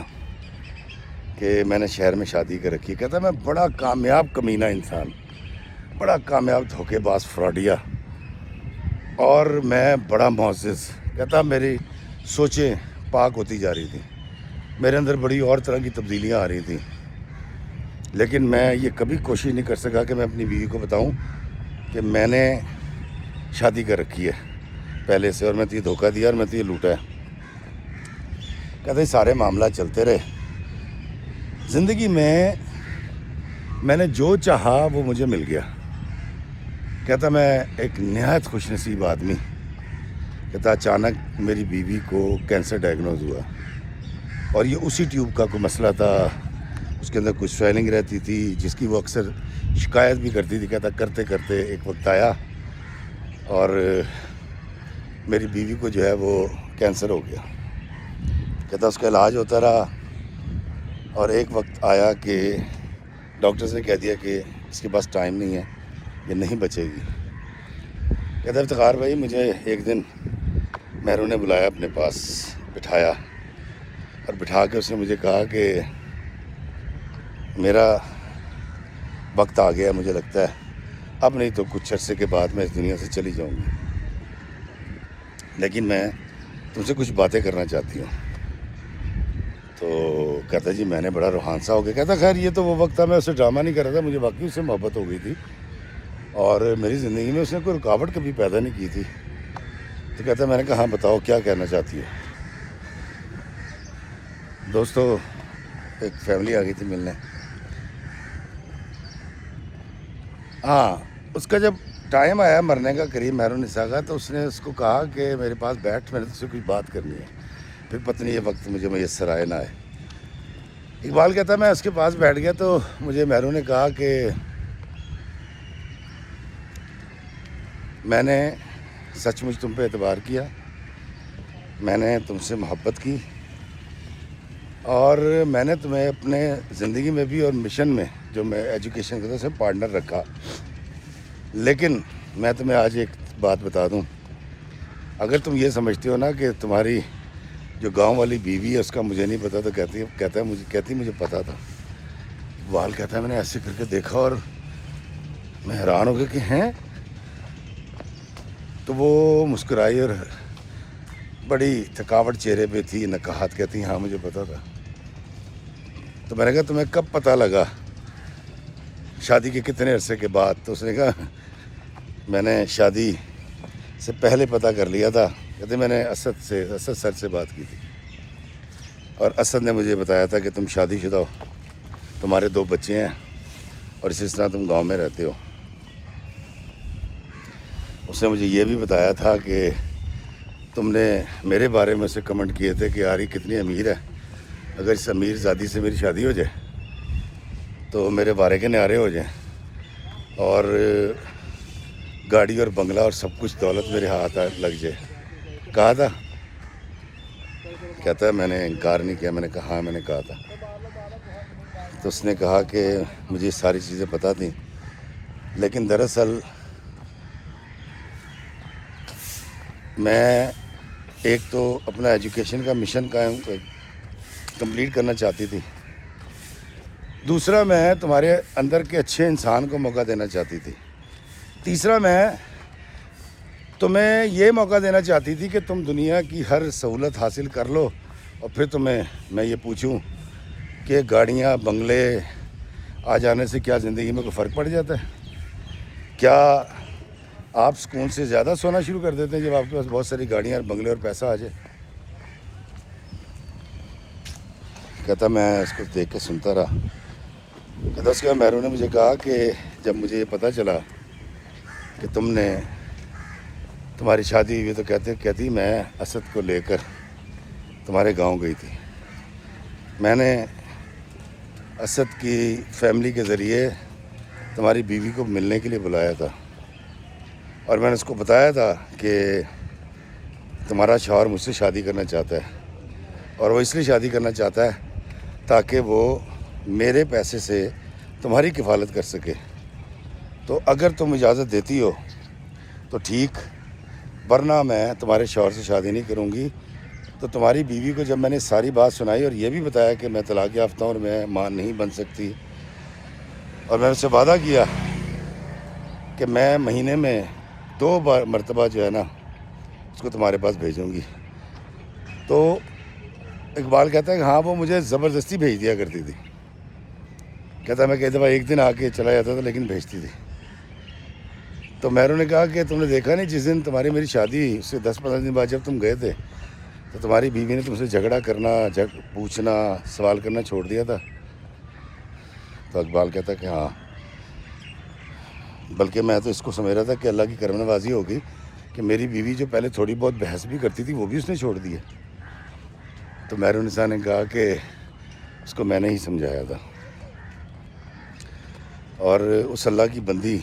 کہ میں نے شہر میں شادی کر رکھی۔ کہتا میں بڑا کامیاب کمینہ انسان، بڑا کامیاب دھوکے باز فراڈیا، اور میں بڑا معزز۔ کہتا میری سوچیں پاک ہوتی جا رہی تھیں، میرے اندر بڑی اور طرح کی تبدیلیاں آ رہی تھیں، لیکن میں یہ کبھی کوشش نہیں کر سکا کہ میں اپنی بیوی کو بتاؤں کہ میں نے شادی کر رکھی ہے پہلے سے، اور میں تجھے دھوکہ دیا اور میں تجھے لوٹا ہے۔ کہتے سارے معاملہ چلتے رہے زندگی میں نے جو چاہا وہ مجھے مل گیا۔ کہتا میں ایک نہایت خوش نصیب آدمی۔ کہتا اچانک میری بیوی کو کینسر ڈائیگنوز ہوا، اور یہ اسی ٹیوب کا کوئی مسئلہ تھا، اس کے اندر کچھ سویلنگ رہتی تھی جس کی وہ اکثر شکایت بھی کرتی تھی۔ کہتا کرتے کرتے ایک وقت آیا اور میری بیوی کو جو ہے وہ کینسر ہو گیا۔ کہتا اس کا علاج ہوتا رہا، اور ایک وقت آیا کہ ڈاکٹرز نے کہہ دیا کہ اس کے پاس ٹائم نہیں ہے، یہ نہیں بچے گی۔ کہتا افتخار بھائی مجھے ایک دن مہروں نے بلایا اپنے پاس، بٹھایا، اور بٹھا کے اس نے مجھے کہا کہ میرا وقت آ گیا، مجھے لگتا ہے اب نہیں تو کچھ عرصے کے بعد میں اس دنیا سے چلی جاؤں گی، لیکن میں تم سے کچھ باتیں کرنا چاہتی ہوں۔ تو کہتا جی میں نے بڑا روحان سا ہو گیا۔ کہتا خیر یہ تو وہ وقت تھا، میں اسے ڈرامہ نہیں کر رہا تھا، مجھے واقعی اس سے محبت ہو گئی تھی، اور میری زندگی میں اس نے کوئی رکاوٹ کبھی پیدا نہیں کی تھی۔ تو کہتا میں نے کہا ہاں بتاؤ کیا کہنا چاہتی ہو۔ دوستو ایک فیملی آ گئی تھی ملنے، ہاں اس کا جب ٹائم آیا مرنے کا قریب مہرالنساء کا، تو اس نے اس کو کہا کہ میرے پاس بیٹھ، میں نے تجھ سے کچھ بات کرنی ہے، پھر پتنی یہ وقت مجھے میسر آئے نہ آئے۔ اقبال کہتا میں اس کے پاس بیٹھ گیا تو مجھے مہروں نے کہا کہ میں نے سچ مچ تم پہ اعتبار کیا، میں نے تم سے محبت کی، اور میں نے تمہیں اپنے زندگی میں بھی اور مشن میں جو میں ایجوکیشن کرتا اسے پارٹنر رکھا، لیکن میں تمہیں آج ایک بات بتا دوں، اگر تم یہ سمجھتے ہو نا کہ تمہاری جو گاؤں والی بیوی ہے اس کا مجھے نہیں پتا، تو کہتی مجھے پتا تھا۔ اقبال کہتا ہے میں نے ایسے کر کے دیکھا اور میں حیران ہو گیا کہ ہیں. تو وہ مسکرائی اور بڑی تھکاوٹ چہرے پہ تھی. نکہات کہتی ہاں مجھے پتا تھا. تو میں نے کہا تمہیں کب پتہ لگا؟ شادی کے کتنے عرصے کے بعد؟ تو اس نے کہا میں نے شادی سے پہلے پتہ کر لیا تھا. کہتے میں نے اسد سر سے بات کی تھی اور اسد نے مجھے بتایا تھا کہ تم شادی شدہ ہو, تمہارے 2 بچے ہیں اور اس طرح تم گاؤں میں رہتے ہو. اس نے مجھے یہ بھی بتایا تھا کہ تم نے میرے بارے میں سے کمنٹ کیے تھے کہ یار یہ کتنی امیر ہے, اگر اس امیر زادی سے میری شادی ہو جائے تو میرے بارے کے نعرے ہو جائیں اور گاڑی اور بنگلہ اور سب کچھ دولت میرے ہاتھ لگ جائے. کہا تھا؟ کہتا ہے میں نے انکار نہیں کیا. میں نے کہا ہاں میں نے کہا تھا. تو اس نے کہا کہ مجھے یہ ساری چیزیں پتہ تھیں, لیکن دراصل میں ایک تو اپنا ایجوکیشن کا مشن کمپلیٹ کرنا چاہتی تھی, دوسرا میں تمہارے اندر کے اچھے انسان کو موقع دینا چاہتی تھی, تیسرا میں تمہیں یہ موقع دینا چاہتی تھی کہ تم دنیا کی ہر سہولت حاصل کر لو اور پھر تمہیں میں یہ پوچھوں کہ گاڑیاں بنگلے آ جانے سے کیا زندگی میں کوئی فرق پڑ جاتا ہے؟ کیا آپ سکون سے زیادہ سونا شروع کر دیتے ہیں جب آپ کے پاس بہت ساری گاڑیاں اور بنگلے اور پیسہ آ جائے؟ کہتا میں اس کو دیکھ کے سنتا رہا. کہتا اس کے بعد مہرو نے مجھے کہا کہ جب مجھے یہ پتہ چلا کہ تمہاری شادی ہوئی تو کہتی میں اسد کو لے کر تمہارے گاؤں گئی تھی. میں نے اسد کی فیملی کے ذریعے تمہاری بیوی کو ملنے کے لیے بلایا تھا اور میں نے اس کو بتایا تھا کہ تمہارا شوہر مجھ سے شادی کرنا چاہتا ہے اور وہ اس لیے شادی کرنا چاہتا ہے تاکہ وہ میرے پیسے سے تمہاری کفالت کر سکے. تو اگر تم اجازت دیتی ہو تو ٹھیک, ورنہ میں تمہارے شوہر سے شادی نہیں کروں گی. تو تمہاری بیوی کو جب میں نے ساری بات سنائی اور یہ بھی بتایا کہ میں طلاق یافتہ ہوں اور میں ماں نہیں بن سکتی, اور میں نے اس سے وعدہ کیا کہ میں مہینے میں 2 مرتبہ جو ہے نا اس کو تمہارے پاس بھیجوں گی. تو اقبال کہتا ہے کہ ہاں وہ مجھے زبردستی بھیج دیا کرتی تھی. کہتا میں کئی دفعہ ایک دن آ کے چلا جاتا تھا لیکن بھیجتی تھی. تو مہرو نے کہا کہ تم نے دیکھا نہیں جس دن تمہاری میری شادی ہوئی اس سے 10-15 دن بعد جب تم گئے تھے تو تمہاری بیوی نے تم سے جھگڑا کرنا, پوچھنا, سوال کرنا چھوڑ دیا تھا. تو اقبال کہتا کہ ہاں, بلکہ میں تو اس کو سمجھ رہا تھا کہ اللہ کی کرم نوازی ہوگی کہ میری بیوی جو پہلے تھوڑی بہت بحث بھی کرتی تھی وہ بھی اس نے چھوڑ دی ہے. تو مہرو نساء نے کہا کہ اس کو میں نے ہی سمجھایا تھا اور اس اللہ کی بندی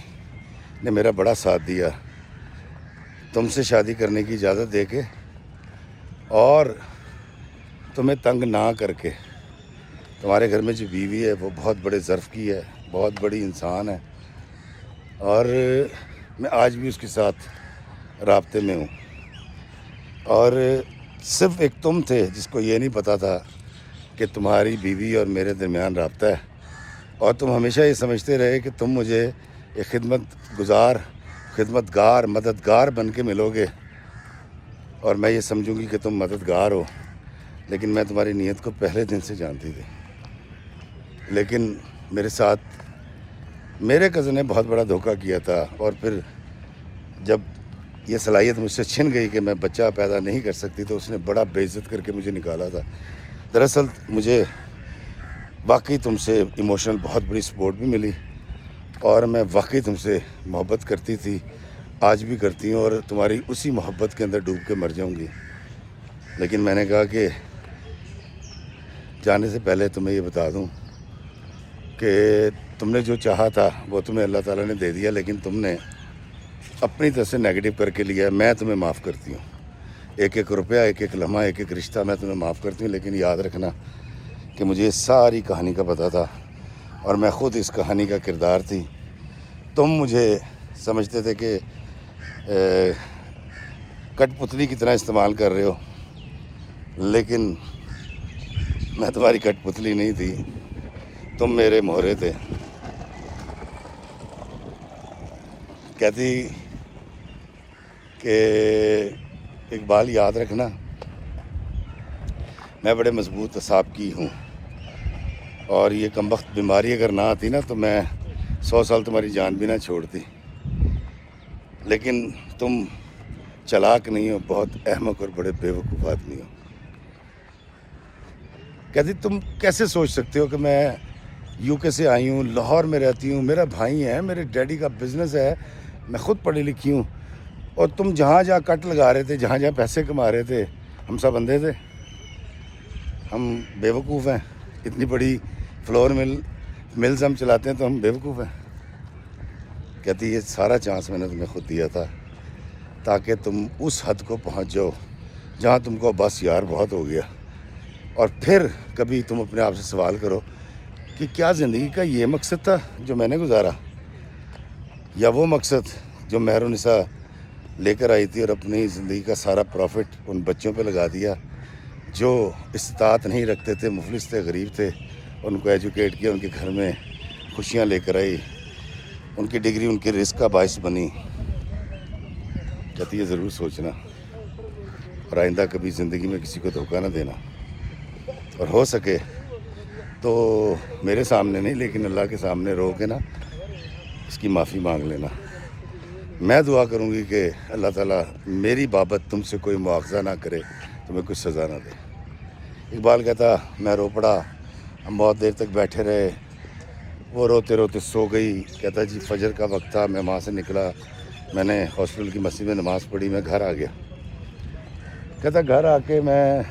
نے میرا بڑا ساتھ دیا تم سے شادی کرنے کی اجازت دے کے اور تمہیں تنگ نہ کر کے. تمہارے گھر میں جو بیوی ہے وہ بہت بڑے ظرف کی ہے, بہت بڑی انسان ہے اور میں آج بھی اس کے ساتھ رابطے میں ہوں. اور صرف ایک تم تھے جس کو یہ نہیں پتہ تھا کہ تمہاری بیوی اور میرے درمیان رابطہ ہے, اور تم ہمیشہ یہ سمجھتے رہے کہ تم مجھے ایک خدمتگار مددگار بن کے ملو گے اور میں یہ سمجھوں گی کہ تم مددگار ہو. لیکن میں تمہاری نیت کو پہلے دن سے جانتی تھی. لیکن میرے ساتھ میرے کزن نے بہت بڑا دھوکہ کیا تھا اور پھر جب یہ صلاحیت مجھ سے چھن گئی کہ میں بچہ پیدا نہیں کر سکتی تو اس نے بڑا بے عزت کر کے مجھے نکالا تھا. دراصل مجھے واقعی تم سے ایموشنل بہت بڑی سپورٹ بھی ملی اور میں واقعی تم سے محبت کرتی تھی, آج بھی کرتی ہوں اور تمہاری اسی محبت کے اندر ڈوب کے مر جاؤں گی. لیکن میں نے کہا کہ جانے سے پہلے تمہیں یہ بتا دوں کہ تم نے جو چاہا تھا وہ تمہیں اللہ تعالیٰ نے دے دیا, لیکن تم نے اپنی طرف سے نیگیٹو کر کے لیا. میں تمہیں معاف کرتی ہوں, 1-1 روپیہ, 1-1 لمحہ, 1-1 رشتہ میں تمہیں معاف کرتی ہوں. لیکن یاد رکھنا کہ مجھے ساری کہانی کا پتہ تھا اور میں خود اس کہانی کا کردار تھی. تم مجھے سمجھتے تھے کہ کٹ پتلی کی طرح استعمال کر رہے ہو, لیکن میں تمہاری کٹ پتلی نہیں تھی, تم میرے مہرے تھے. کہتی کہ اقبال یاد رکھنا میں بڑے مضبوط اعصاب کی ہوں، اور یہ کمبخت بیماری اگر نہ آتی نا تو میں 100 سال تمہاری جان بھی نہ چھوڑتی، لیکن تم چلاک نہیں ہو، بہت احمق اور بڑے بے وقوف آدمی ہو۔ کہتی تم کیسے سوچ سکتے ہو کہ میں یو کے سے آئی ہوں، لاہور میں رہتی ہوں، میرا بھائی ہے، میرے ڈیڈی کا بزنس ہے، میں خود پڑھی لکھی ہوں، اور تم جہاں جہاں کٹ لگا رہے تھے، جہاں جہاں پیسے کما رہے تھے، ہم سب اندھے تھے، ہم بے وقوف ہیں، اتنی بڑی فلور ملز ہم چلاتے ہیں تو ہم بے وقوف ہیں۔ کہتی یہ سارا چانس میں نے تمہیں خود دیا تھا تاکہ تم اس حد کو پہنچ جاؤ جہاں تم کو بس یار بہت ہو گیا، اور پھر کبھی تم اپنے آپ سے سوال کرو کہ کیا زندگی کا یہ مقصد تھا جو میں نے گزارا، یا وہ مقصد جو مہر النساء لے کر آئی تھی اور اپنی زندگی کا سارا پروفٹ ان بچوں پہ لگا دیا جو استطاعت نہیں رکھتے تھے، مفلس تھے، غریب تھے، ان کو ایجوکیٹ کیا، ان کے گھر میں خوشیاں لے کر آئی، ان کی ڈگری ان کے رزق کا باعث بنی۔ کہتی ہے ضرور سوچنا اور آئندہ کبھی زندگی میں کسی کو دھوکہ نہ دینا، اور ہو سکے تو میرے سامنے نہیں لیکن اللہ کے سامنے رو کے نا اس کی معافی مانگ لینا۔ میں دعا کروں گی کہ اللہ تعالیٰ میری بابت تم سے کوئی مواخذہ نہ کرے، تمہیں کچھ سزا نہ دے۔ اقبال کہتا میں رو پڑا، ہم بہت دیر تک بیٹھے رہے، وہ روتے روتے سو گئی۔ کہتا جی فجر کا وقت تھا، میں وہاں سے نکلا، میں نے ہاسپٹل کی مسجد میں نماز پڑھی، میں گھر آ گیا۔ کہتا گھر آ کے میں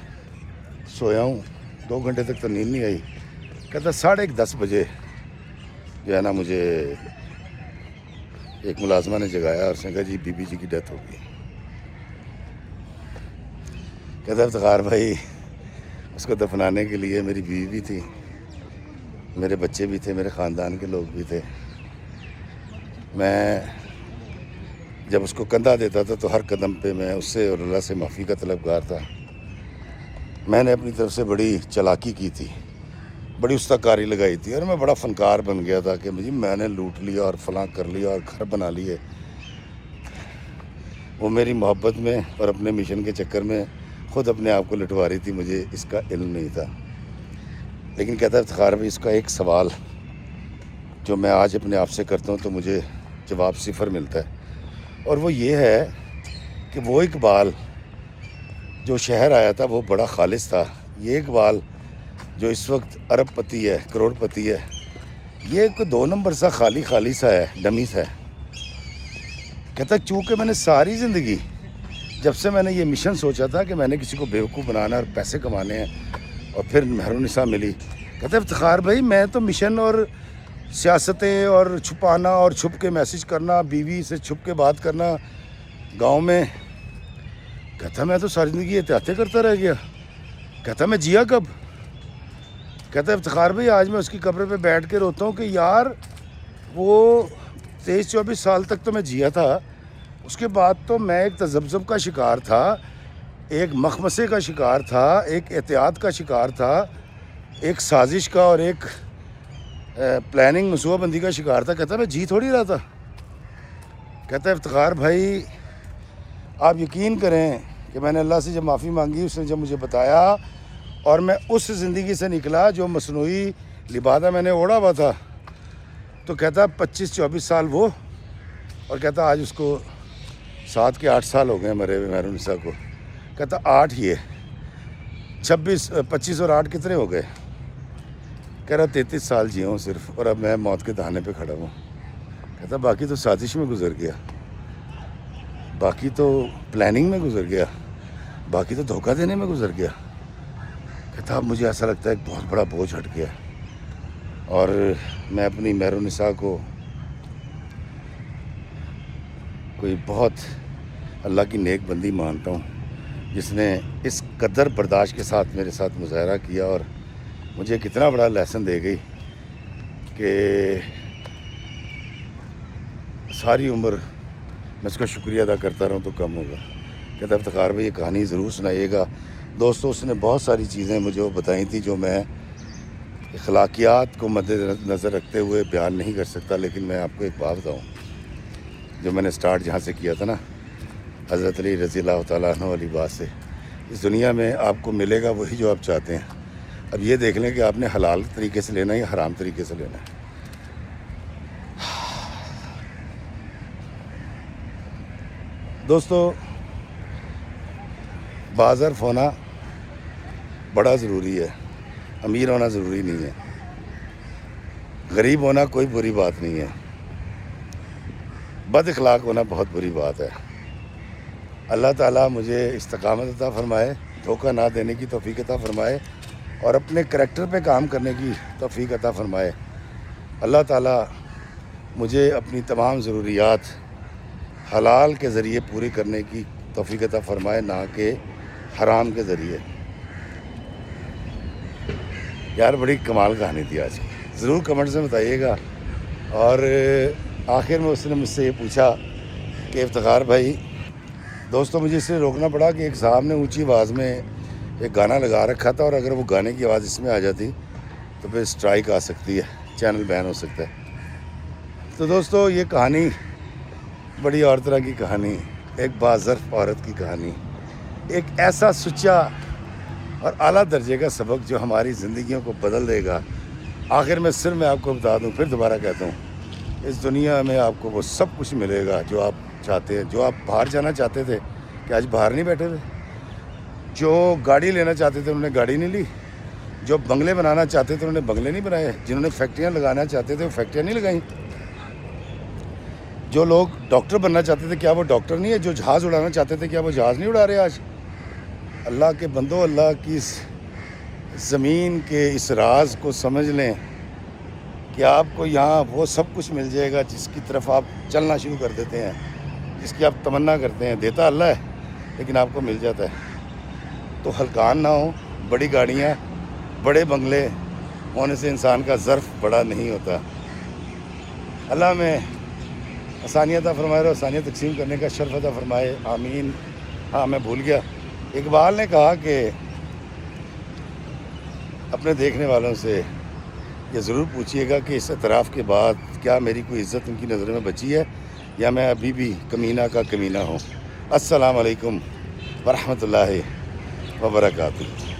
سویا ہوں، 2 گھنٹے تک تو نیند نہیں آئی۔ کہتا 10:30 بجے جو ہے نا مجھے ایک ملازمہ نے جگایا اور اس نے کہا جی بی بی جی کی ڈیتھ ہو گئی۔ کہتا افتخار بھائی اس کو دفنانے کے لیے میری بیوی بھی تھی، میرے بچے بھی تھے، میرے خاندان کے لوگ بھی تھے، میں جب اس کو کندھا دیتا تھا تو ہر قدم پہ میں اس سے اور اللہ سے معافی کا طلبگار تھا۔ میں نے اپنی طرف سے بڑی چلاکی کی تھی، بڑی استاکاری لگائی تھی، اور میں بڑا فنکار بن گیا تھا کہ میں نے لوٹ لیا اور فلاں کر لیا اور گھر بنا لیے۔ وہ میری محبت میں اور اپنے مشن کے چکر میں خود اپنے آپ کو لٹوا رہی تھی، مجھے اس کا علم نہیں تھا۔ لیکن کہتا ہے افتخار بھائی اس کا ایک سوال جو میں آج اپنے آپ سے کرتا ہوں تو مجھے جواب 0 ملتا ہے، اور وہ یہ ہے کہ وہ اقبال جو شہر آیا تھا وہ بڑا خالص تھا، یہ اقبال جو اس وقت ارب پتی ہے، کروڑ پتی ہے، یہ ایک 2 نمبر سا خالی سا ہے، ڈمی سا ہے۔ کہتا چونکہ میں نے ساری زندگی جب سے میں نے یہ مشن سوچا تھا کہ میں نے کسی کو بیوقوف بنانا اور پیسے کمانے ہیں، اور پھر مہر النساء ملی۔ کہتا افتخار بھائی میں تو مشن اور سیاستیں اور چھپانا اور چھپ کے میسج کرنا، بیوی سے چھپ کے بات کرنا گاؤں میں، کہتا میں تو ساری زندگی احتیاطیں کرتا رہ گیا۔ کہتا میں جیا کب؟ کہتا افتخار بھائی آج میں اس کی قبر پہ بیٹھ کے روتا ہوں کہ یار وہ 23-24 سال تک تو میں جیا تھا، اس کے بعد تو میں ایک تذبذب کا شکار تھا، ایک مخمصے کا شکار تھا، ایک احتیاط کا شکار تھا، ایک سازش کا اور ایک پلاننگ منصوبہ بندی کا شکار تھا۔ کہتا میں جی تھوڑی رہا تھا۔ کہتا افتخار بھائی آپ یقین کریں کہ میں نے اللہ سے جب معافی مانگی، اس نے جب مجھے بتایا اور میں اس زندگی سے نکلا جو مصنوعی لبادہ میں نے اوڑھا ہوا تھا، تو کہتا 25-24 سال وہ، اور کہتا آج اس کو 7 کے 8 سال ہو گئے مرے ہوئے مہر النساء کو۔ کہتا 8 ہی ہے، 25 اور 8 کتنے ہو گئے؟ کہہ رہا 33 سال جیا ہوں صرف، اور اب میں موت کے دہانے پہ کھڑا ہوں۔ کہتا باقی تو سازش میں گزر گیا، باقی تو پلاننگ میں گزر گیا، باقی تو دھوکہ دینے میں گزر گیا۔ کہتا اب مجھے ایسا لگتا ہے ایک بہت بڑا بوجھ ہٹ گیا، اور میں اپنی مہر النساء کو کوئی بہت اللہ کی نیک بندی مانتا ہوں جس نے اس قدر برداشت کے ساتھ میرے ساتھ مظاہرہ کیا اور مجھے کتنا بڑا لیسن دے گئی کہ ساری عمر میں اس کا شکریہ ادا کرتا رہوں تو کم ہوگا۔ کہتا افتخار بھائی یہ کہانی ضرور سنائیے گا۔ دوستوں اس نے بہت ساری چیزیں مجھے وہ بتائی تھیں جو میں اخلاقیات کو مد نظر رکھتے ہوئے بیان نہیں کر سکتا، لیکن میں آپ کو ایک بات بتاؤں جو میں نے سٹارٹ جہاں سے کیا تھا نا، حضرت علی رضی اللہ تعالیٰ عنہ والی بات سے، اس دنیا میں آپ کو ملے گا وہی جو آپ چاہتے ہیں. اب یہ دیکھ لیں کہ آپ نے حلال طریقے سے لینا ہے یا حرام طریقے سے لینا ہے. دوستو، باظرف ہونا بڑا ضروری ہے، امیر ہونا ضروری نہیں ہے. غریب ہونا کوئی بری بات نہیں ہے، بد اخلاق ہونا بہت بری بات ہے. اللہ تعالیٰ مجھے استقامت عطا فرمائے، دھوکہ نہ دینے کی توفیق عطا فرمائے، اور اپنے کریکٹر پہ کام کرنے کی توفیق عطا فرمائے. اللہ تعالیٰ مجھے اپنی تمام ضروریات حلال کے ذریعے پوری کرنے کی توفیق عطا فرمائے، نہ کہ حرام کے ذریعے. یار بڑی کمال کہانی تھی آج کی، ضرور کمنٹس میں بتائیے گا. اور آخر میں اس نے مجھ سے یہ پوچھا کہ افتخار بھائی، دوستوں مجھے اس لیے روکنا پڑا کہ ایک صاحب نے اونچی آواز میں ایک گانا لگا رکھا تھا، اور اگر وہ گانے کی آواز اس میں آ جاتی تو پھر اسٹرائک آ سکتی ہے، چینل بین ہو سکتا ہے. تو دوستو، یہ کہانی بڑی اور طرح کی کہانی، ایک باظرف عورت کی کہانی، ایک ایسا سچا اور اعلیٰ درجے کا سبق جو ہماری زندگیوں کو بدل دے گا. آخر میں صرف میں آپ کو بتا دوں، پھر دوبارہ کہتا ہوں، اس دنیا میں آپ کو وہ سب کچھ ملے گا جو آپ چاہتے ہیں. جو آپ باہر جانا چاہتے تھے کہ آج باہر نہیں بیٹھے تھے، جو گاڑی لینا چاہتے تھے انہوں نے گاڑی نہیں لی، جو بنگلے بنانا چاہتے تھے انہوں نے بنگلے نہیں بنائے، جنہوں نے فیکٹریاں لگانا چاہتے تھے وہ فیکٹریاں نہیں لگائیں، جو لوگ ڈاکٹر بننا چاہتے تھے کیا وہ ڈاکٹر نہیں ہے، جو جہاز اڑانا چاہتے تھے کیا وہ جہاز نہیں اڑا رہے آج. اللہ کے بندو، اللہ کی اس زمین کے اس راز کو سمجھ لیں کہ آپ کو یہاں وہ سب کچھ مل جائے گا جس کی طرف آپ چلنا شروع کر دیتے ہیں، جس کی آپ تمنا کرتے ہیں. دیتا اللہ ہے لیکن آپ کو مل جاتا ہے. تو ہلکان نہ ہو. بڑی گاڑیاں، بڑے بنگلے ہونے سے انسان کا ظرف بڑا نہیں ہوتا. اللہ میں آسانیت عطا فرمائے اور آسانیت تقسیم کرنے کا شرف عطا فرمائے. آمین. ہاں میں بھول گیا، اقبال نے کہا کہ اپنے دیکھنے والوں سے یہ ضرور پوچھیے گا کہ اس اعتراف کے بعد کیا میری کوئی عزت ان کی نظر میں بچی ہے یا میں ابھی بھی کمینہ کا کمینہ ہوں. السلام علیکم ورحمۃ اللہ وبرکاتہ.